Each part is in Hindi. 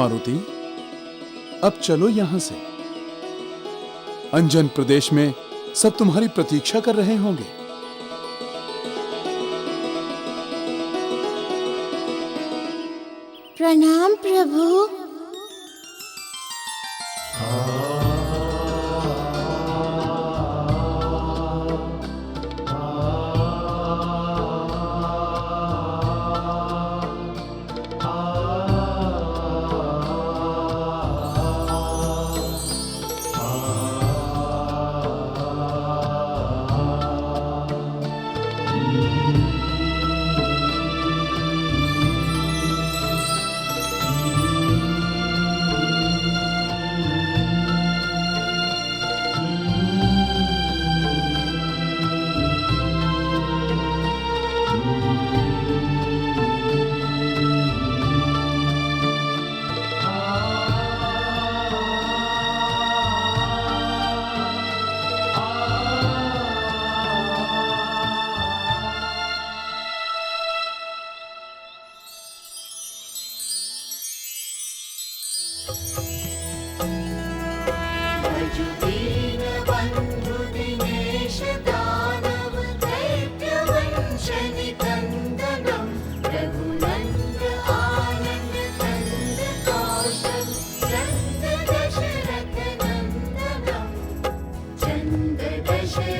मारुति, अब चलो यहां से। अंजन प्रदेश में सब तुम्हारी प्रतीक्षा कर रहे होंगे। प्रणाम प्रभु।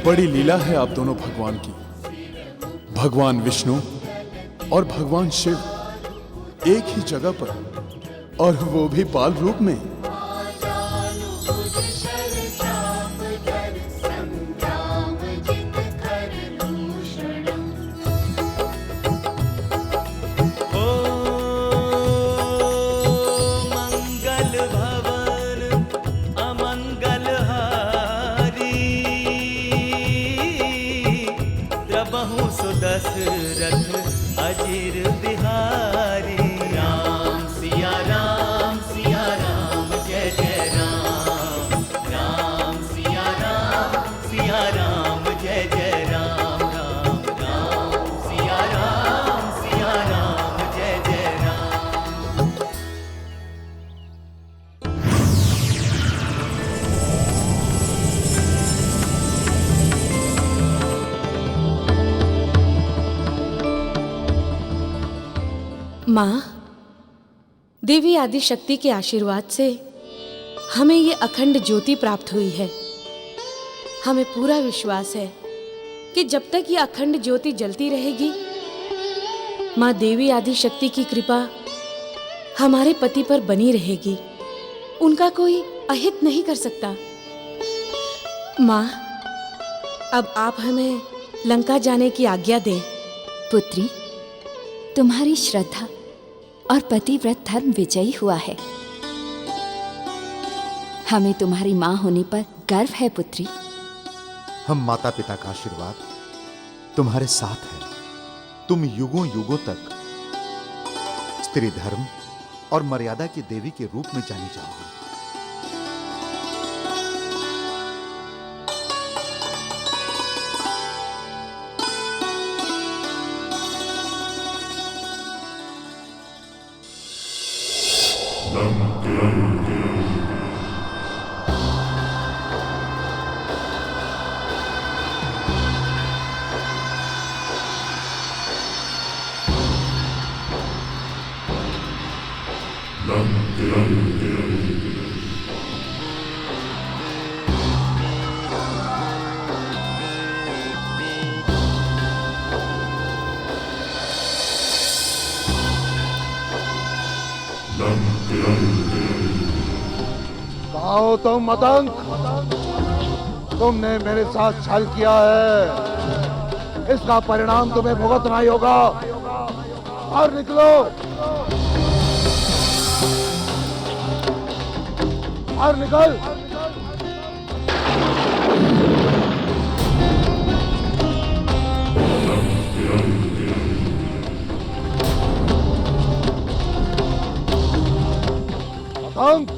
बड़ी लीला है आप दोनों भगवान की। भगवान विष्णु और भगवान शिव एक ही जगह पर, और वो भी बाल रूप में। दशरथ अजीर बिहारी, राम सिया राम जय जय राम, राम सिया राम जय जय राम, राम राम सिया राम जय जय राम। माँ, देवी आदिशक्ति के आशीर्वाद से हमें ये अखंड ज्योति प्राप्त हुई है। हमें पूरा विश्वास है कि जब तक ये अखंड ज्योति जलती रहेगी, माँ देवी आदिशक्ति की कृपा हमारे पति पर बनी रहेगी। उनका कोई अहित नहीं कर सकता। माँ, अब आप हमें लंका जाने की आज्ञा दें। पुत्री, तुम्हारी श्रद्धा और पतिव्रत धर्म विजयी हुआ है। हमें तुम्हारी मां होने पर गर्व है पुत्री। हम माता पिता का आशीर्वाद तुम्हारे साथ है। तुम युगों युगों तक स्त्री धर्म और मर्यादा की देवी के रूप में जानी जाओगी। कहो तुम मतंग, तुमने मेरे साथ छल किया है। इसका परिणाम तुम्हें भुगतना ही होगा। और निकलो, और निकल। मतंग,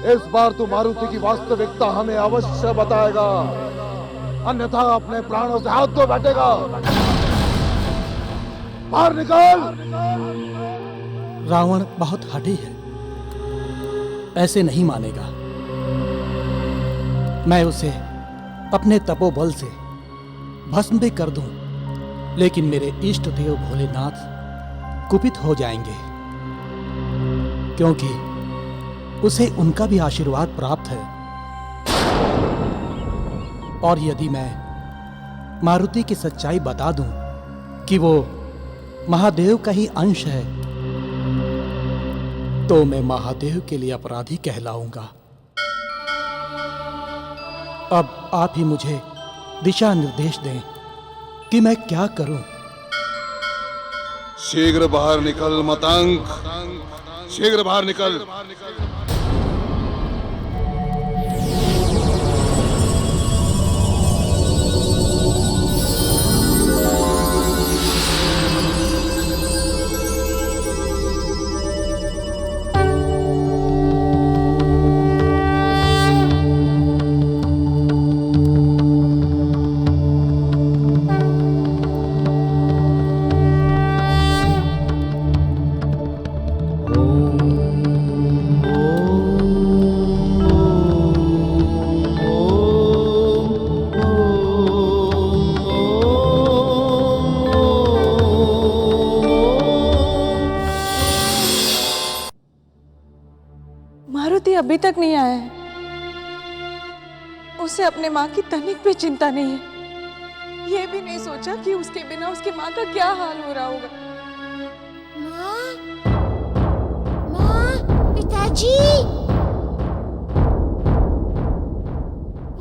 इस बार तो मारुति की वास्तविकता हमें अवश्य बताएगा, अन्यथा अपने प्राणों से हाथ धो बैठेगा। बाहर निकल। रावण बहुत हठी है। ऐसे नहीं मानेगा। मैं उसे अपने तपोबल से भस्म भी कर दूं, लेकिन मेरे इष्ट देव भोलेनाथ कुपित हो जाएंगे, क्योंकि उसे उनका भी आशीर्वाद प्राप्त है। और यदि मैं मारुति की सच्चाई बता दूं कि वो महादेव का ही अंश है, तो मैं महादेव के लिए अपराधी कहलाऊंगा। अब आप ही मुझे दिशा निर्देश दें कि मैं क्या करूं। शीघ्र बाहर निकल मतंग, शीघ्र बाहर निकल। मारुति अभी तक नहीं आया है। उसे अपने माँ की तनिक भी चिंता नहीं है। ये भी नहीं सोचा कि उसके बिना उसकी माँ का क्या हाल हो रहा होगा। माँ, पिताजी।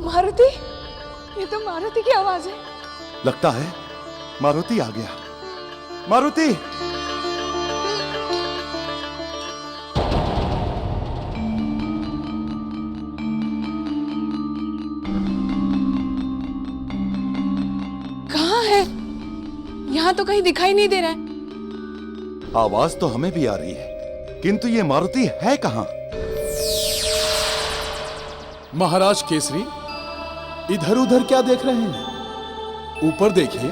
मारुति, ये तो मारुति की आवाज है। लगता है मारुति आ गया। मारुति! कहाँ है? यहाँ तो कहीं दिखाई नहीं दे रहा है। आवाज तो हमें भी आ रही है, किंतु ये मारुति है कहाँ? महाराज केसरी, इधर उधर क्या देख रहे हैं? ऊपर देखिए।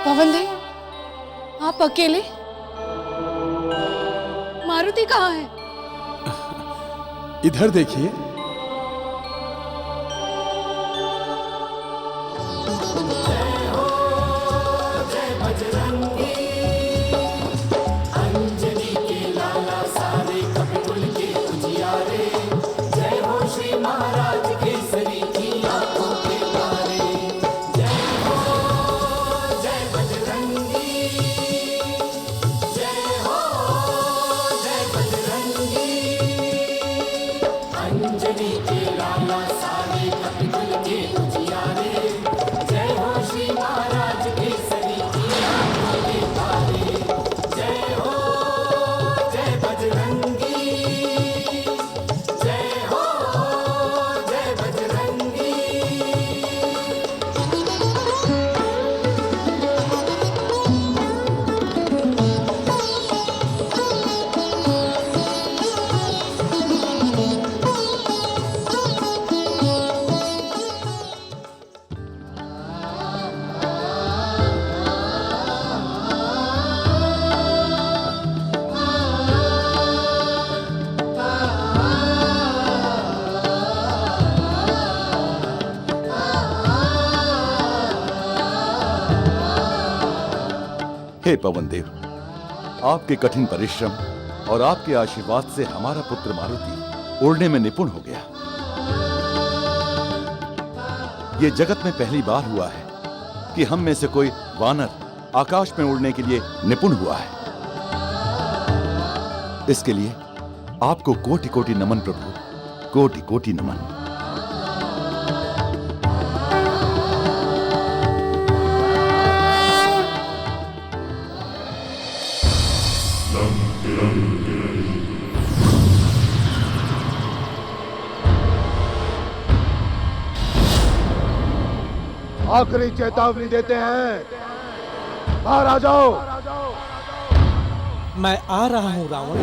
पवन देव, आप अकेले? मारुति कहाँ है? इधर देखिए। हे पवन देव, आपके कठिन परिश्रम और आपके आशीर्वाद से हमारा पुत्र मारुति उड़ने में निपुण हो गया। ये जगत में पहली बार हुआ है कि हम में से कोई वानर आकाश में उड़ने के लिए निपुण हुआ है। इसके लिए आपको कोटि कोटि नमन प्रभु, कोटि कोटि नमन। आखिरी चेतावनी देते हैं, बाहर आ जाओ। मैं आ रहा हूं रावण।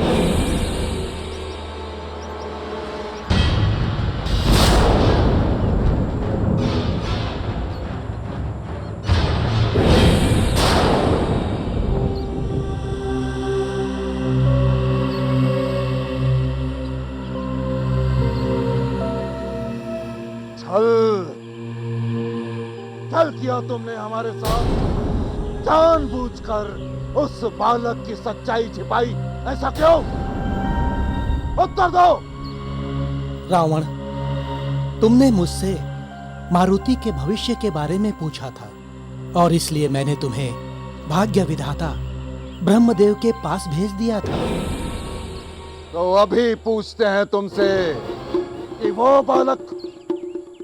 छल छल किया तुमने हमारे साथ, जानबूझकर उस बालक की सच्चाई छिपाई, ऐसा क्यों? उत्तर दो। रावण, तुमने मुझसे मारुति के भविष्य के बारे में पूछा था और इसलिए मैंने तुम्हें भाग्य विधाता ब्रह्मदेव के पास भेज दिया था। तो अभी पूछते हैं तुमसे कि वो बालक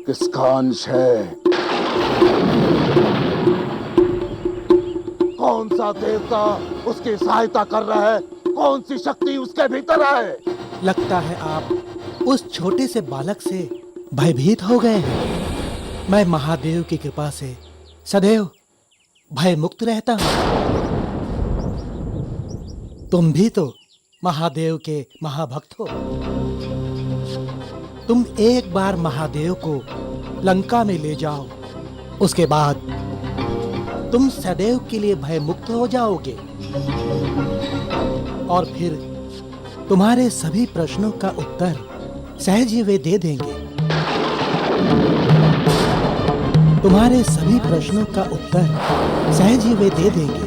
किसका अंश है? कौन सा देवता उसकी सहायता कर रहा है? कौन सी शक्ति उसके भीतर है? लगता है आप उस छोटे से बालक से भयभीत हो गए हैं। मैं महादेव की कृपा से सदैव भय मुक्त रहता हूं। तुम भी तो महादेव के महाभक्त हो। तुम एक बार महादेव को लंका में ले जाओ, उसके बाद तुम सदैव के लिए भय मुक्त हो जाओगे और फिर तुम्हारे सभी प्रश्नों का उत्तर सहज ही वे दे देंगे। तुम्हारे सभी प्रश्नों का उत्तर सहज ही वे दे देंगे।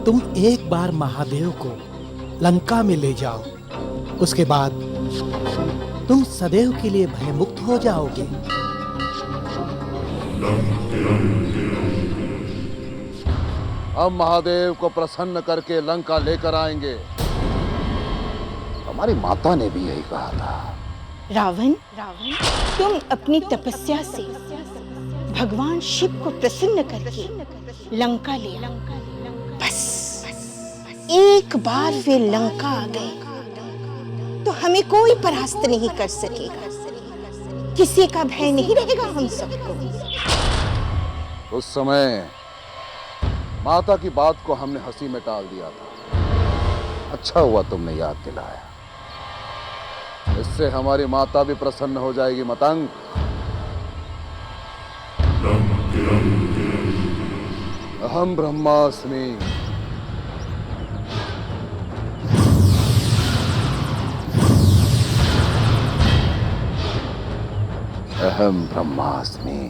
तुम एक बार महादेव को लंका में ले जाओ, उसके बाद तुम सदैव के लिए भयमुक्त हो जाओगे। हम महादेव को प्रसन्न करके लंका लेकर आएंगे। हमारी माता ने भी यही कहा था। रावण, तुम अपनी तपस्या से भगवान शिव को प्रसन्न करके लंका ले आओ। बस एक बार वे लंका आ गए तो हमें कोई परास्त नहीं कर सकेगा। किसी का भय नहीं रहेगा हम सबको। उस समय माता की बात को हमने हंसी में टाल दिया था। अच्छा हुआ तुमने याद दिलाया। इससे हमारी माता भी प्रसन्न हो जाएगी। मतंग, अहम ब्रह्मास्मि। अहम ब्रह्मास्मि।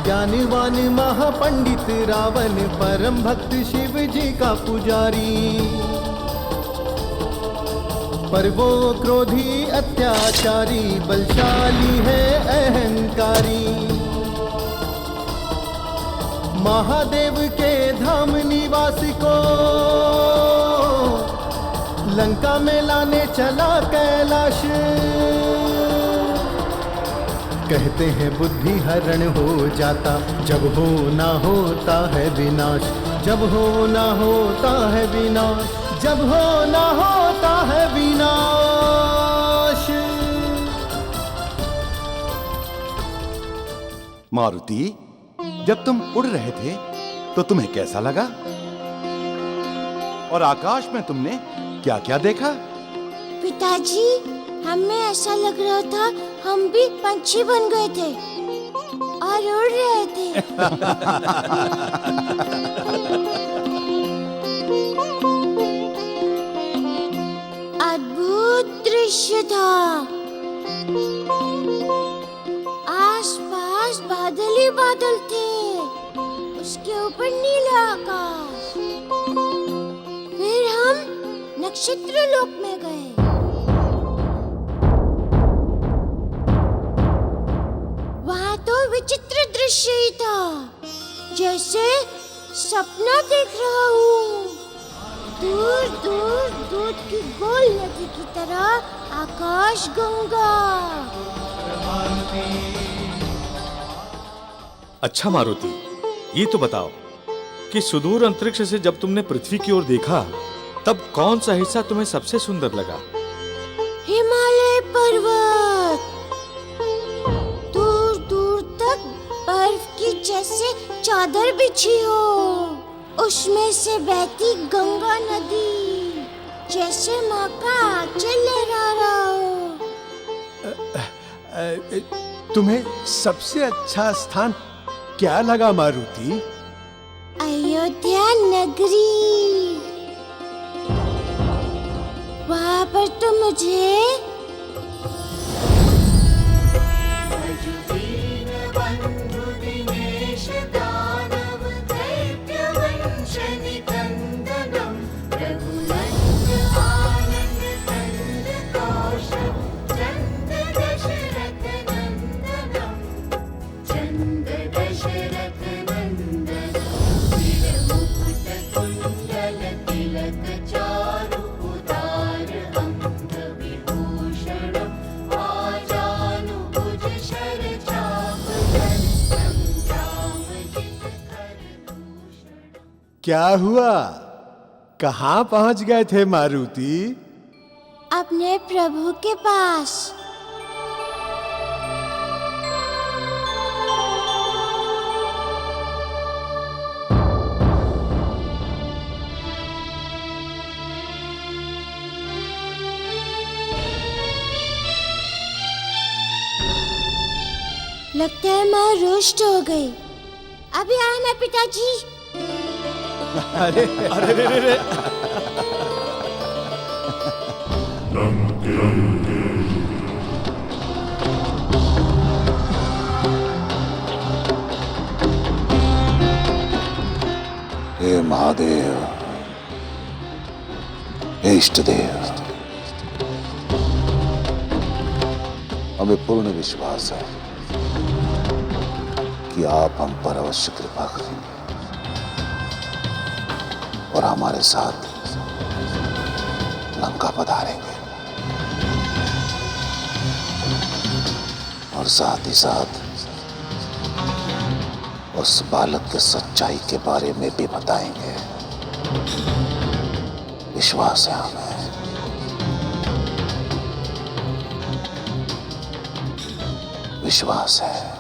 ज्ञानवान महापंडित रावण परम भक्त शिव जी का पुजारी, पर वो क्रोधी अत्याचारी बलशाली है अहंकारी। महादेव के धाम निवास को लंका में लाने चला कैलाश। कहते हैं बुद्धि हरण हो जाता जब हो ना होता है विनाश। जब हो ना होता है विनाश। जब हो ना होता है विनाश। मारुति, जब तुम उड़ रहे थे तो तुम्हें कैसा लगा? और आकाश में तुमने क्या क्या देखा? पिताजी, हमें ऐसा लग रहा था हम भी पंछी बन गए थे और उड़ रहे थे। अद्भुत दृश्य था। आसपास बादल ही बादल थे, उसके ऊपर नीला आकाश। फिर हम नक्षत्र लोक में गए। वहाँ तो विचित्र दृश्य ही था, जैसे सपना देख रहा हूँ। दूर दूर दूध की गोल नदी की तरह आकाश गंगा। अच्छा मारुति, ये तो बताओ कि सुदूर अंतरिक्ष से जब तुमने पृथ्वी की ओर देखा तब कौन सा हिस्सा तुम्हें सबसे सुंदर लगा? हिमालय पर्वत। दूर दूर तक बर्फ की जैसे चादर बिछी हो, उसमें से बहती गंगा नदी जैसे माँ का आंचल लहरा रहा हो। तुम्हें सबसे अच्छा स्थान क्या लगा मारुति? अयोध्या नगरी। वहां पर तो मुझे क्या हुआ? कहाँ पहुंच गए थे मारुति? अपने प्रभु के पास। लगता है माँ रुष्ट हो गई। अभी आए मैं पिताजी। अरे अरे रे रे रे। हे महादेव, हे इष्ट देव, हमें पूर्ण विश्वास है कि आप हम पर अवश्य कृपा करेंगे और हमारे साथ लंका पधारेंगे और साथ ही साथ उस बालक के सच्चाई के बारे में भी बताएंगे। विश्वास है हमें। विश्वास है।